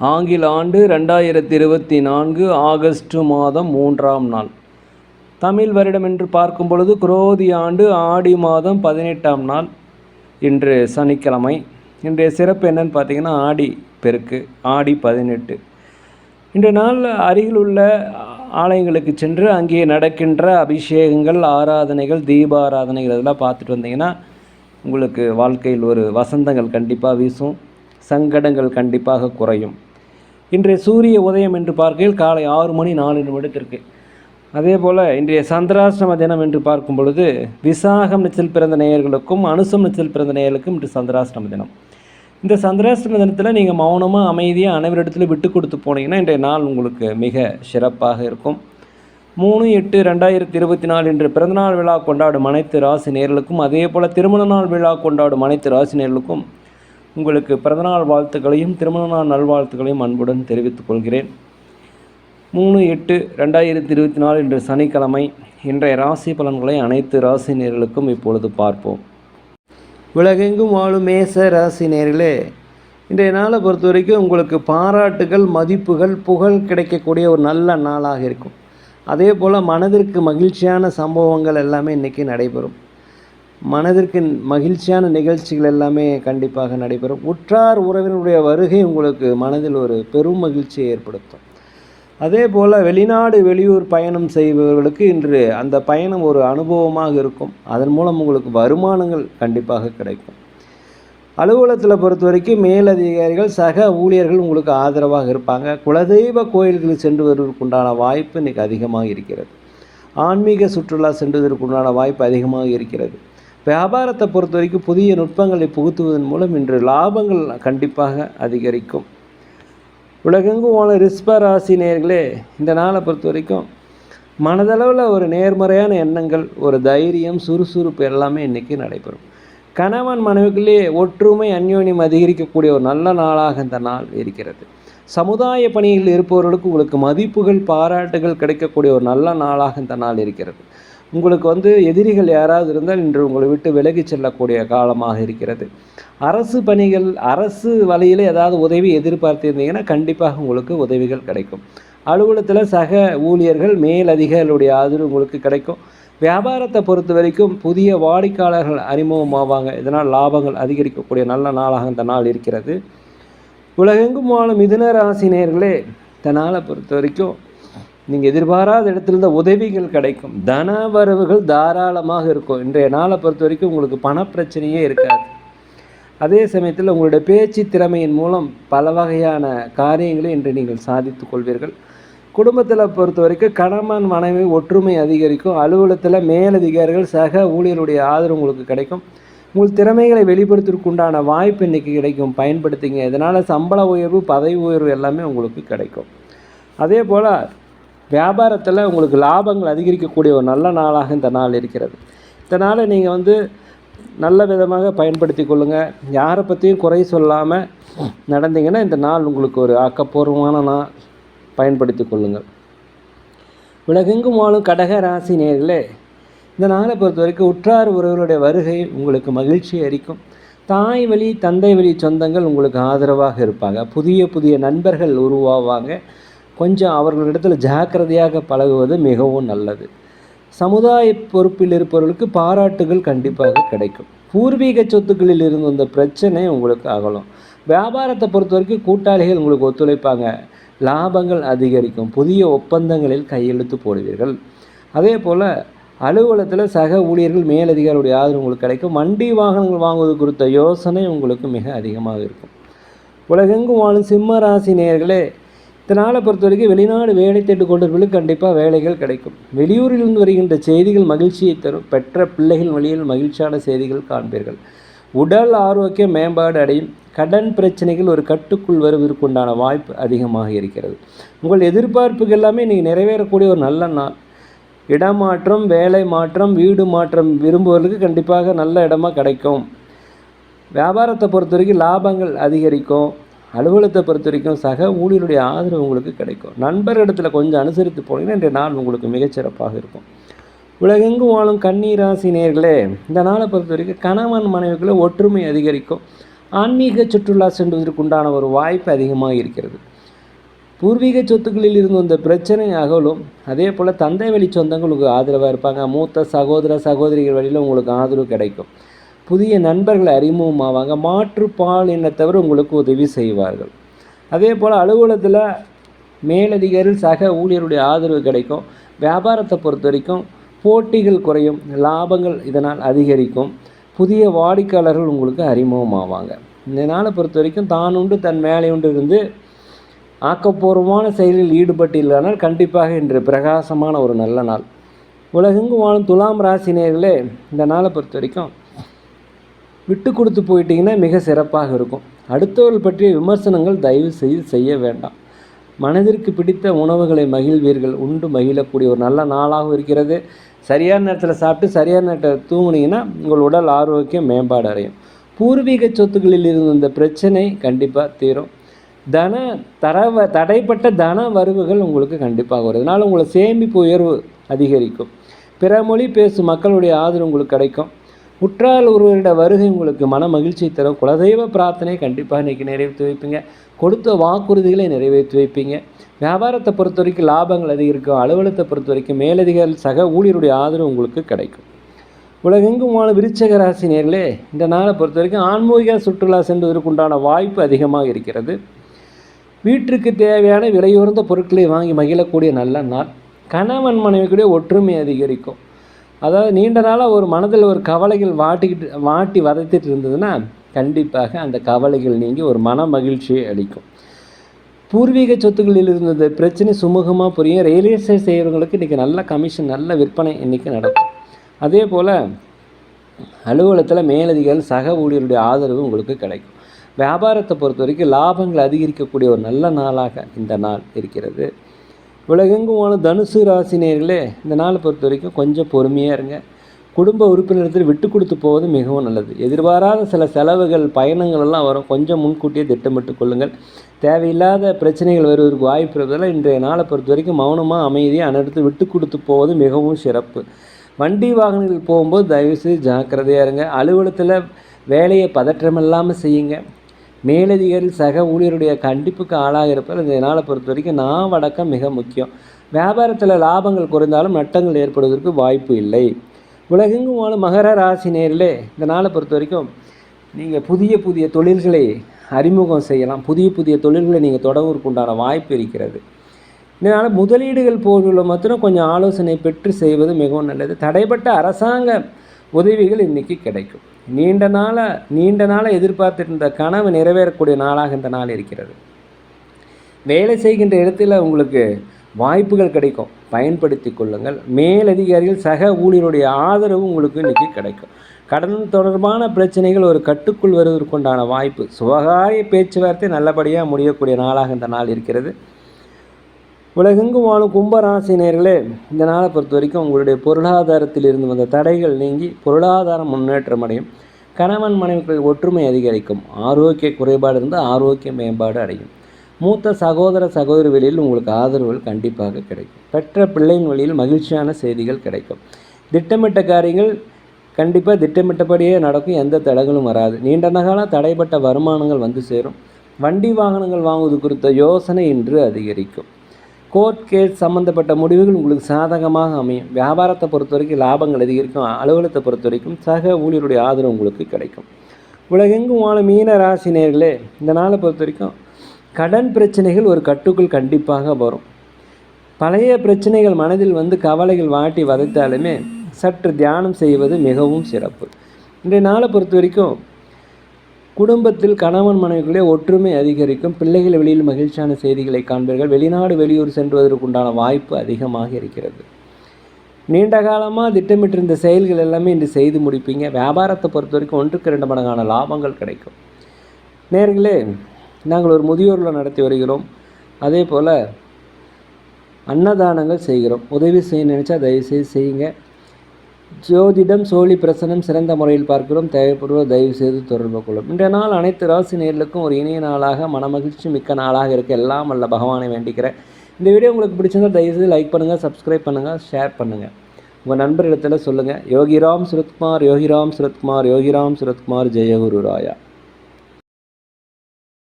ஆங்கில ஆண்டு 2024 ஆகஸ்ட் மாதம் 3ஆம் நாள். தமிழ் வருடம் என்று பார்க்கும் பொழுது குரோதி ஆண்டு ஆடி மாதம் 18ஆம் நாள். இன்று சனிக்கிழமை. இன்றைய சிறப்பு என்னன்னு பார்த்தீங்கன்னா ஆடி பெருக்கு, ஆடி 18. இன்றைய நாள் அருகில் உள்ள ஆலயங்களுக்கு சென்று அங்கே நடக்கின்ற அபிஷேகங்கள், ஆராதனைகள், தீபாராதனைகள் இதெல்லாம் பார்த்துட்டு வந்தீங்கன்னா உங்களுக்கு வாழ்க்கையில் ஒரு வசந்தங்கள் கண்டிப்பாக வீசும், சங்கடங்கள் கண்டிப்பாக குறையும். இன்றைய சூரிய உதயம் என்று பார்க்கையில் காலை 6 மணி 4 நிமிடத்திற்கு. அதே போல் இன்றைய சந்திராஷ்டம தினம் என்று பார்க்கும் பொழுது விசாகம் நட்சத்திரத்தில் பிறந்த நேயர்களுக்கும் அனுசம் நட்சத்திரத்தில் பிறந்த நேயர்களுக்கும் இன்று சந்திராஷ்டம தினம். இந்த சந்திராஷ்டம தினத்தில் நீங்கள் மௌனமாக அமைதியாக அனைவரிடத்தில் விட்டு கொடுத்து போனீங்கன்னா இன்றைய நாள் உங்களுக்கு மிக சிறப்பாக இருக்கும். 3/8/2024 இன்று பிறந்தநாள் விழா கொண்டாடும் அனைத்து ராசி நேயர்களுக்கும், அதே போல் திருமண நாள் விழா கொண்டாடும் அனைத்து ராசி நேயர்களுக்கும் உங்களுக்கு பிறந்தநாள் வாழ்த்துக்களையும் திருமண நாள் நல்வாழ்த்துக்களையும் அன்புடன் தெரிவித்துக் கொள்கிறேன். 3/8/2024 இன்று சனிக்கிழமை. இன்றைய ராசி பலன்களை அனைத்து ராசி நேயர்களுக்கும் இப்பொழுது பார்ப்போம். உலகெங்கும் வாழும் மேச ராசி நேயர்களே, இன்றைய நாளை பொறுத்த வரைக்கும் உங்களுக்கு பாராட்டுகள், மதிப்புகள், புகழ் கிடைக்கக்கூடிய ஒரு நல்ல நாளாக இருக்கும். அதே போல் மனதிற்கு மகிழ்ச்சியான சம்பவங்கள் எல்லாமே இன்றைக்கி நடைபெறும். மனதிற்கு மகிழ்ச்சியான நிகழ்ச்சிகள் எல்லாமே கண்டிப்பாக நடைபெறும். உற்றார் உறவினருடைய வருகை உங்களுக்கு மனதில் ஒரு பெரும் மகிழ்ச்சியை ஏற்படுத்தும். அதே போல் வெளிநாடு வெளியூர் பயணம் செய்பவர்களுக்கு இன்று அந்த பயணம் ஒரு அனுபவமாக இருக்கும். அதன் மூலம் உங்களுக்கு வருமானங்கள் கண்டிப்பாக கிடைக்கும். அலுவலகத்தில் பொறுத்த வரைக்கும் மேலதிகாரிகள், சக ஊழியர்கள் உங்களுக்கு ஆதரவாக இருப்பாங்க. குலதெய்வ கோயில்களுக்கு சென்று வருவதற்குண்டான வாய்ப்பு இன்றைக்கி அதிகமாக இருக்கிறது. ஆன்மீக சுற்றுலா சென்றுவதற்குண்டான வாய்ப்பு அதிகமாக இருக்கிறது. வியாபாரத்தை பொறுத்த வரைக்கும் புதிய நுட்பங்களை புகுத்துவதன் மூலம் இன்று லாபங்கள் கண்டிப்பாக அதிகரிக்கும். உலகெங்கும் வாழ ரிஷப ராசி நேயர்களே, இந்த நாளை பொறுத்த வரைக்கும் மனதளவில் ஒரு நேர்மறையான எண்ணங்கள், ஒரு தைரியம், சுறுசுறுப்பு எல்லாமே இன்றைக்கி நடைபெறும். கணவன் மனைவிக்குள்ளே ஒற்றுமை, அந்யோன்யம் அதிகரிக்கக்கூடிய ஒரு நல்ல நாளாக இந்த நாள் இருக்கிறது. சமுதாய பணியில் இருப்பவர்களுக்கு உங்களுக்கு மதிப்புகள், பாராட்டுகள் கிடைக்கக்கூடிய ஒரு நல்ல நாளாக இந்த நாள் இருக்கிறது. உங்களுக்கு எதிரிகள் யாராவது இருந்தால் இன்று உங்களை விட்டு விலகி செல்லக்கூடிய காலமாக இருக்கிறது. அரசு பணிகள், அரசு வழியில் ஏதாவது உதவி எதிர்பார்த்திருந்தீங்கன்னா கண்டிப்பாக உங்களுக்கு உதவிகள் கிடைக்கும். அலுவலகத்தில் சக ஊழியர்கள், மேலதிகாரிகளுடைய ஆதரவு உங்களுக்கு கிடைக்கும். வியாபாரத்தை பொறுத்த வரைக்கும் புதிய வாடிக்கையாளர்கள் அறிமுகமாவாங்க. இதனால் லாபங்கள் அதிகரிக்கக்கூடிய நல்ல நாளாக இந்த நாள் இருக்கிறது. உலகெங்கும் வாழும் மிதுன ராசி நேயர்களே, இந்த நாளை பொறுத்த வரைக்கும் நீங்கள் எதிர்பாராத இடத்துல உதவிகள் கிடைக்கும். தன வரவுகள் தாராளமாக இருக்கும். இன்றைய நாளை பொறுத்த வரைக்கும் உங்களுக்கு பணப்பிரச்சனையே இருக்காது. அதே சமயத்தில் உங்களுடைய பேச்சு திறமையின் மூலம் பல வகையான காரியங்களை இன்று நீங்கள் சாதித்து கொள்வீர்கள். குடும்பத்தில் பொறுத்த வரைக்கும் கணவன் மனைவி ஒற்றுமை அதிகரிக்கும். அலுவலகத்தில் மேலதிகாரிகள், சக ஊழியருடைய ஆதரவு உங்களுக்கு கிடைக்கும். உங்கள் திறமைகளை வெளிப்படுத்துவதற்குண்டான வாய்ப்பு இன்றைக்கி கிடைக்கும். பயன்படுத்திங்க. இதனால் சம்பள உயர்வு, பதவி உயர்வு எல்லாமே உங்களுக்கு கிடைக்கும். அதே போல் வியாபாரத்தில் உங்களுக்கு லாபங்கள் அதிகரிக்கக்கூடிய ஒரு நல்ல நாளாக இந்த நாள் இருக்கிறது. இந்த நாளை நீங்கள் நல்ல விதமாக பயன்படுத்தி கொள்ளுங்கள். யாரை பற்றியும் குறை சொல்லாமல் நடந்தீங்கன்னா இந்த நாள் உங்களுக்கு ஒரு ஆக்கப்பூர்வமான நாள். பயன்படுத்தி கொள்ளுங்கள். உலகெங்கும் வாழும் கடக ராசி நேயர்களே, இந்த நாளை பொறுத்த வரைக்கும் உற்றார் உறவுகளுடைய வருகை உங்களுக்கு மகிழ்ச்சி அளிக்கும். தாய் வழி, தந்தை வழி சொந்தங்கள் உங்களுக்கு ஆதரவாக இருப்பாங்க. புதிய புதிய நண்பர்கள் உருவாவாங்க. கொஞ்சம் அவர்களிடத்தில் ஜாக்கிரதையாக பழகுவது மிகவும் நல்லது. சமுதாய பொறுப்பில் இருப்பவர்களுக்கு பாராட்டுகள் கண்டிப்பாக கிடைக்கும். பூர்வீக சொத்துக்களில் இருந்து வந்த பிரச்சனை உங்களுக்கு அகலும். வியாபாரத்தை பொறுத்த வரைக்கும் கூட்டாளிகள் உங்களுக்கு ஒத்துழைப்பாங்க. லாபங்கள் அதிகரிக்கும். புதிய ஒப்பந்தங்களில் கையெழுத்து போடுவீர்கள். அதே போல் அலுவலகத்தில் சக ஊழியர்கள், மேலதிகாரியுடைய ஆதரவு உங்களுக்கு கிடைக்கும். வண்டி வாகனங்கள் வாங்குவது குறித்த யோசனை உங்களுக்கு மிக அதிகமாக இருக்கும். உலகெங்கும் வாழும் சிம்ம ராசி நேயர்களே, இதனால் பொறுத்த வரைக்கும் வெளிநாடு வேலை தேடி கொண்டவர்களுக்கு கண்டிப்பாக வேலைகள் கிடைக்கும். வெளியூரிலிருந்து வருகின்ற செய்திகள் மகிழ்ச்சியை தரும். பெற்ற பிள்ளைகள் வழியில் மகிழ்ச்சியான செய்திகள் காண்பீர்கள். உடல் ஆரோக்கியம் மேம்பாடு அடையும். கடன் பிரச்சனைகள் ஒரு கட்டுக்குள் வருவதற்குண்டான வாய்ப்பு அதிகமாக இருக்கிறது. உங்கள் எதிர்பார்ப்புகள் எல்லாமே நீங்கள் நிறைவேறக்கூடிய ஒரு நல்ல நாள். இடமாற்றம், வேலை மாற்றம், வீடு மாற்றம் விரும்புவர்களுக்கு கண்டிப்பாக நல்ல இடமா கிடைக்கும். வியாபாரத்தை பொறுத்த வரைக்கும் லாபங்கள் அதிகரிக்கும். அலுவலகத்தை பொறுத்த வரைக்கும் சக ஊழியருடைய ஆதரவு உங்களுக்கு கிடைக்கும். நண்பர்களிடத்தில் கொஞ்சம் அனுசரித்து போனீங்கன்னா இன்றைய நாள் உங்களுக்கு மிகச்சிறப்பாக இருக்கும். உலகெங்கும் வாழும் கன்னி ராசி நேயர்களே, இந்த நாளை பொறுத்த வரைக்கும் கணவன் மனைவிக்குள்ளே ஒற்றுமை அதிகரிக்கும். ஆன்மீக சுற்றுலா சென்றுவதற்குண்டான ஒரு வாய்ப்பு அதிகமாக இருக்கிறது. பூர்வீக சொத்துக்களில் இருந்து வந்த பிரச்சனை அகலும். அதே போல் தந்தை வழி சொந்தங்கள் உங்களுக்கு ஆதரவாக இருப்பாங்க. மூத்த சகோதர சகோதரிகள் வழியில் உங்களுக்கு ஆதரவு கிடைக்கும். புதிய நண்பர்கள் அறிமுகமாவாங்க. மாற்றுப்பால் இனத்தவர் உங்களுக்கு உதவி செய்வார்கள். அதே போல் அலுவலகத்தில் மேலதிகாரிகள் சக ஊழியருடைய ஆதரவு கிடைக்கும். வியாபாரத்தை பொறுத்த வரைக்கும் போட்டிகள் குறையும், லாபங்கள் இதனால் அதிகரிக்கும். புதிய வாடிக்கையாளர்கள் உங்களுக்கு அறிமுகமாவாங்க. இந்த நாளை பொறுத்த வரைக்கும் தான் உண்டு தன் வேலை உண்டு இருந்து ஆக்கப்பூர்வமான செயலில் ஈடுபட்டிருந்தால் கண்டிப்பாக இன்று பிரகாசமான ஒரு நல்ல நாள். உலகெங்கும் வாழும் துலாம் ராசினியர்களே, இந்த நாளை பொறுத்த வரைக்கும் விட்டு கொடுத்து போயிட்டீங்கன்னா மிக சிறப்பாக இருக்கும். அடுத்தவர்கள் பற்றிய விமர்சனங்கள் தயவு செய்ய வேண்டாம். மனதிற்கு பிடித்த உணவுகளை மகிழ்வீர்கள். உண்டு மகிழக்கூடிய ஒரு நல்ல நாளாகவும் இருக்கிறது. சரியான நேரத்தில் சாப்பிட்டு சரியான நேரத்தில் தூங்குனீங்கன்னா உங்கள் உடல் ஆரோக்கியம் மேம்பாடு அடையும். பூர்வீக சொத்துக்களில் இருந்த இந்த பிரச்சனை கண்டிப்பாக தீரும். தடைப்பட்ட தன வரவுகள் உங்களுக்கு கண்டிப்பாக வரும். இதனால் உங்களை சேமிப்பு உயர்வு அதிகரிக்கும். பிற மொழி பேசும் மக்களுடைய ஆதரவு உங்களுக்கு கிடைக்கும். உற்றால் ஒருவருடைய வருகை உங்களுக்கு மன மகிழ்ச்சி தரும். குலதெய்வ பிரார்த்தனை கண்டிப்பாக இன்றைக்கி நிறைவேற்றி வைப்பீங்க. கொடுத்த வாக்குறுதிகளை நிறைவேற்றி வைப்பீங்க. வியாபாரத்தை பொறுத்த வரைக்கும் லாபங்கள் அதிகரிக்கும். அலுவலகத்தை பொறுத்த வரைக்கும் மேலதிகாரி சக ஊழியருடைய ஆதரவு உங்களுக்கு கிடைக்கும். உலகெங்கும் வாழும் விருச்சிக ராசி நேயர்களே, இந்த நாளை பொறுத்த வரைக்கும் ஆன்மீக சுற்றுலா செல்வதற்குண்டான வாய்ப்பு அதிகமாக இருக்கிறது. வீட்டிற்கு தேவையான விலையுறந்த பொருட்களை வாங்கி மகிழக்கூடிய நல்ல நாள். கணவன் மனைவிக்குடைய ஒற்றுமை அதிகரிக்கும். அதாவது நீண்ட நாளாக ஒரு மனதில் ஒரு கவலைகள் வாட்டி வதைத்துட்டு இருந்ததுன்னா கண்டிப்பாக அந்த கவலைகள் நீங்கி ஒரு மன மகிழ்ச்சியை அளிக்கும். பூர்வீக சொத்துக்களில் இருந்த பிரச்சனை சுமூகமாக புரியும். ரியல் எஸ்டேட் செய்கிறவங்களுக்கு இன்றைக்கி நல்ல கமிஷன், நல்ல விற்பனை இன்றைக்கி நடக்கும். அதே போல் அலுவலகத்தில் மேலதிகாரிகள் சக ஊழியருடைய ஆதரவு உங்களுக்கு கிடைக்கும். வியாபாரத்தை பொறுத்த வரைக்கும் லாபங்கள் அதிகரிக்கக்கூடிய ஒரு நல்ல நாளாக இந்த நாள் இருக்கிறது. உலகெங்கும் வாழும் தனுசு ராசினியர்களே, இந்த நாளை பொறுத்த வரைக்கும் கொஞ்சம் பொறுமையாக இருங்க. குடும்ப உறுப்பினர்கள் விட்டு கொடுத்து போவது மிகவும் நல்லது. எதிர்பாராத சில செலவுகள் பயணங்கள் எல்லாம் வரும். கொஞ்சம் முன்கூட்டியே திட்டமிட்டு கொள்ளுங்கள். தேவையில்லாத பிரச்சனைகள் வருவதற்கு வாய்ப்பு இருப்பதால் இன்றைய நாளை பொறுத்த வரைக்கும் மௌனமாக அமைதியாக அனைத்து விட்டு கொடுத்து போவது மிகவும் சிறப்பு. வண்டி வாகனங்கள் போகும்போது தயவுசெய்து ஜாக்கிரதையாக இருங்க. அலுவலகத்தில் வேலையை பதற்றமில்லாமல் செய்யுங்க. மேலதிகாரி சக ஊழியருடைய கண்டிப்புக்கு ஆளாக இருப்பதால் இந்த நாளை பொறுத்த வரைக்கும் நாவடக்கம் மிக முக்கியம். வியாபாரத்தில் லாபங்கள் குறைந்தாலும் நட்டங்கள் ஏற்படுவதற்கு வாய்ப்பு இல்லை. உலகெங்கும் வாழும் மகர ராசி நேயர்களே, இந்த நாளை பொறுத்த வரைக்கும் நீங்கள் புதிய தொழில்களை அறிமுகம் செய்யலாம். புதிய தொழில்களை நீங்கள் தொடங்குவதற்கு உண்டான வாய்ப்பு இருக்கிறது. இதனால் முதலீடுகள் போர்களில் மாத்திரம் கொஞ்சம் ஆலோசனை பெற்று செய்வது மிகவும் நல்லது. தடைப்பட்ட அரசாங்க உதவிகள் இன்றைக்கி கிடைக்கும். நீண்ட நாளாக எதிர்பார்த்திருந்த கனவு நிறைவேறக்கூடிய நாளாக இந்த நாள் இருக்கிறது. வேலை செய்கின்ற இடத்துல உங்களுக்கு வாய்ப்புகள் கிடைக்கும், பயன்படுத்தி கொள்ளுங்கள். மேலதிகாரிகள் சக ஊழியருடைய ஆதரவு உங்களுக்கு இன்றைக்கி கிடைக்கும். கடன் தொடர்பான பிரச்சனைகள் ஒரு கட்டுக்குள் வருவதற்குண்டான வாய்ப்பு. சுபகாரிய பேச்சுவார்த்தை நல்லபடியாக முடியக்கூடிய நாளாக இந்த நாள் இருக்கிறது. உலகெங்கும் வாழும் கும்பராசினியர்களே, இந்த நாளை பொறுத்த வரைக்கும் உங்களுடைய பொருளாதாரத்தில் இருந்து வந்த தடைகள் நீங்கி பொருளாதாரம் முன்னேற்றம் அடையும். கணவன் மனைவிக்கு ஒற்றுமை அதிகரிக்கும். ஆரோக்கிய குறைபாடு இருந்தால் ஆரோக்கிய மேம்பாடு அடையும். மூத்த சகோதர சகோதரி வழியில் உங்களுக்கு ஆதரவுகள் கண்டிப்பாக கிடைக்கும். பெற்ற பிள்ளையின் வழியில் மகிழ்ச்சியான செய்திகள் கிடைக்கும். திட்டமிட்ட காரியங்கள் கண்டிப்பாக திட்டமிட்டபடியே நடக்கும். எந்த தடைகளும் வராது. நீண்ட நாளாக தடைப்பட்ட வருமானங்கள் வந்து சேரும். வண்டி வாகனங்கள் வாங்குவது குறித்த யோசனை இன்று அதிகரிக்கும். கோர்ட் கேஸ் சம்மந்தப்பட்ட முடிவுகள் உங்களுக்கு சாதகமாக அமையும். வியாபாரத்தை பொறுத்த வரைக்கும் லாபங்கள் அதிகரிக்கும். அலுவலகத்தை பொறுத்த வரைக்கும் சக ஊழியருடைய ஆதரவு உங்களுக்கு கிடைக்கும். உலகெங்கும் வாழும் மீன ராசி நேயர்களே, இந்த நாளை பொறுத்த வரைக்கும் கடன் பிரச்சனைகள் ஒரு கட்டுக்குள் கண்டிப்பாக வரும். பழைய பிரச்சனைகள் மனதில் வந்து கவலைகள் வாட்டி வதைத்தாலுமே சற்று தியானம் செய்வது மிகவும் சிறப்பு. இன்றைய நாளை பொறுத்த வரைக்கும் குடும்பத்தில் கணவன் மனைவிகளே ஒற்றுமை அதிகரிக்கும். பிள்ளைகள் வெளியில் மகிழ்ச்சியான செய்திகளை காண்பீர்கள். வெளிநாடு வெளியூர் சென்றுவதற்குண்டான வாய்ப்பு அதிகமாக இருக்கிறது. நீண்ட காலமாக திட்டமிட்டிருந்த செயல்கள் எல்லாமே இன்று செய்து முடிப்பீங்க. வியாபாரத்தை பொறுத்த வரைக்கும் 1-2 மடங்கான லாபங்கள் கிடைக்கும். நேர்களே, நாங்கள் ஒரு முதியோரில் நடத்தி வருகிறோம். அதே போல் அன்னதானங்கள் செய்கிறோம். உதவி செய்ய நினச்சா தயவுசெய்து செய்யுங்க. ஜோதிடம் சோழி பிரசனம் சிறந்த முறையில் பார்க்கிறோம். தேவைப்படுவோர் தயவு செய்து தொடர்பு கொள்ளும். இன்றைய நாள் அனைத்து ராசி நேயர்களுக்கும் ஒரு இனிய நாளாக மனமகிழ்ச்சி மிக்க நாளாக இருக்க எல்லாம் வல்ல பகவானை வேண்டிக்கிறேன். இந்த வீடியோ உங்களுக்கு பிடிச்சிருந்தால் தயவுசெய்து லைக் பண்ணுங்கள், சப்ஸ்கிரைப் பண்ணுங்கள், ஷேர் பண்ணுங்கள். உங்கள் நண்பர்களிடத்தில் சொல்லுங்கள். யோகிராம் சுரத்குமார், யோகிராம் சுரத்குமார், யோகிராம் சுரத்குமார், ஜெயகுரு ராயா.